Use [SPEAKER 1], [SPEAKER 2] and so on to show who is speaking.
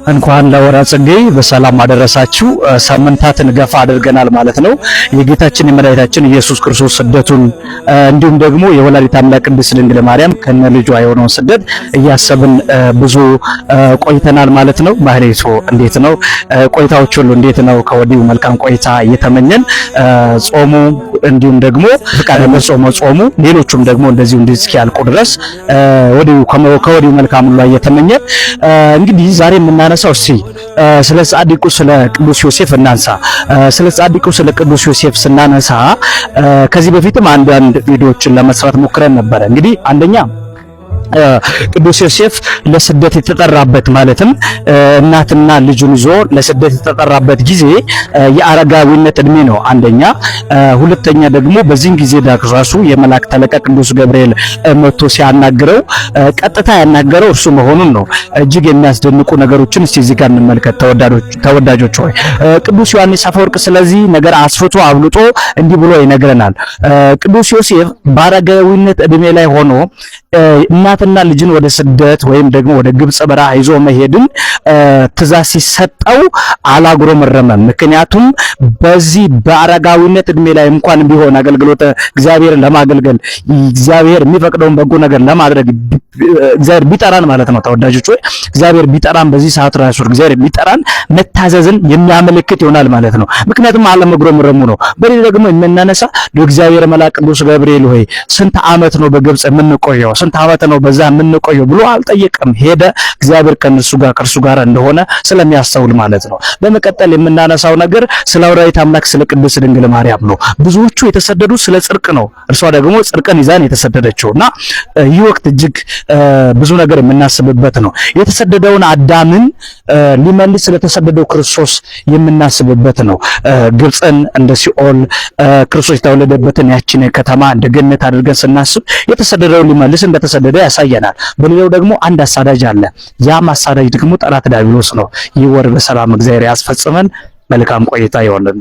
[SPEAKER 1] እንኳን ለወርኃ ጽጌ በሰላም አደረሳችሁ። ሳምንታትን ገፋ አድርገናል ማለት ነው። የጌታችን የመድኃኒታችን ኢየሱስ ክርስቶስ ስደቱን እንዲሁም ደግሞ የወላዲተ አምላክ ቅድስት ድንግል ማርያም ከነ ልጇ የሆነውን ስደት እያሰብን ብዙ ቆይተናል ማለት ነው። ማህሌቱ እንዴት ነው? ቆይታዎች ሁሉ እንዴት ነው? ከወዲሁ መልካም ቆይታ እየተመኘን ጾሙ እንዲሁም ደግሞ ፍቃደ ጾሙ ሌሎቹም ደግሞ እንደዚሁ እስኪያልቁ ድረስ ከወዲሁ መልካም ሁሉ እየተመኘን እንግዲህ ዛሬ የምናነሳው ስለ ጻድቁ ስለ ቅዱስ ዮሴፍ እናንሳ። ስለ ጻድቁ ስለ ቅዱስ ዮሴፍ ስናነሳ ከዚህ በፊትም አንዳንድ ቪዲዮዎችን ለመስራት ሞክረን ነበር። እንግዲህ አንደኛ ቅዱስ ዮሴፍ ለስደት የተጠራበት ማለትም እናትና ልጁን ይዞ ለስደት የተጠራበት ጊዜ የአረጋዊነት እድሜ ነው አንደኛ። ሁለተኛ ደግሞ በዚህን ጊዜ ራሱ የመላእክት አለቃ ቅዱስ ገብርኤል መጥቶ ሲያናግረው ቀጥታ ያናገረው እርሱ መሆኑን ነው። እጅግ የሚያስደንቁ ነገሮችን እስቲ እዚህ ጋር እንመልከት ተወዳጆች ሆይ። ቅዱስ ዮሐንስ አፈወርቅ ስለዚህ ነገር አስፍቶ አብልጦ እንዲህ ብሎ ይነግረናል። ቅዱስ ዮሴፍ በአረጋዊነት እድሜ ላይ ሆኖ እናትና ልጅን ወደ ስደት ወይም ደግሞ ወደ ግብጽ በረሃ ይዞ መሄድን ትእዛዝ ሲሰጠው አላጉረመረመም። ምክንያቱም በዚህ በአረጋዊነት እድሜ ላይ እንኳን ቢሆን አገልግሎት እግዚአብሔር ለማገልገል እግዚአብሔር የሚፈቅደውን በጎ ነገር ለማድረግ እግዚአብሔር ቢጠራን ማለት ነው ተወዳጆች ሆይ፣ እግዚአብሔር ቢጠራን በዚህ ሰዓት ራሱ እግዚአብሔር ቢጠራን መታዘዝን የሚያመለክት ይሆናል ማለት ነው። ምክንያቱም አለመጉረምረሙ ነው። በሌላ ደግሞ የምናነሳ ለእግዚአብሔር መልአክ ቅዱስ ገብርኤል ሆይ ስንት ዓመት ነው በግብጽ የምንቆየው? ስንት ዓመት ነው በዛ የምንቆየው ብሎ አልጠየቀም። ሄደ። እግዚአብሔር ከእርሱ ጋር እንደሆነ ስለሚያስተውል ማለት ነው። በመቀጠል የምናነሳው ነገር ስለ ወላዲተ አምላክ ስለ ቅድስት ድንግል ማርያም ነው። ብዙዎቹ የተሰደዱ ስለ ጽድቅ ነው። እርሷ ደግሞ ጽድቅን ይዛን የተሰደደችውና ይህ ወቅት እጅግ ብዙ ነገር የምናስብበት ነው። የተሰደደውን አዳምን ሊመልስ ስለተሰደደው ክርስቶስ የምናስብበት ነው። ግብጽን እንደ ሲኦል ክርስቶስ የተወለደበትን ያችን ከተማ እንደ ገነት አድርገን ስናስብ የተሰደደውን ሊመልስ እንደተሰደደ ያሳየናል። በሌላው ደግሞ አንድ አሳዳጅ አለ። ያ አሳዳጅ ደግሞ ጠላት ዲያብሎስ ነው። ይህ ወር በሰላም እግዚአብሔር ያስፈጽመን። መልካም ቆይታ ይሆንልን።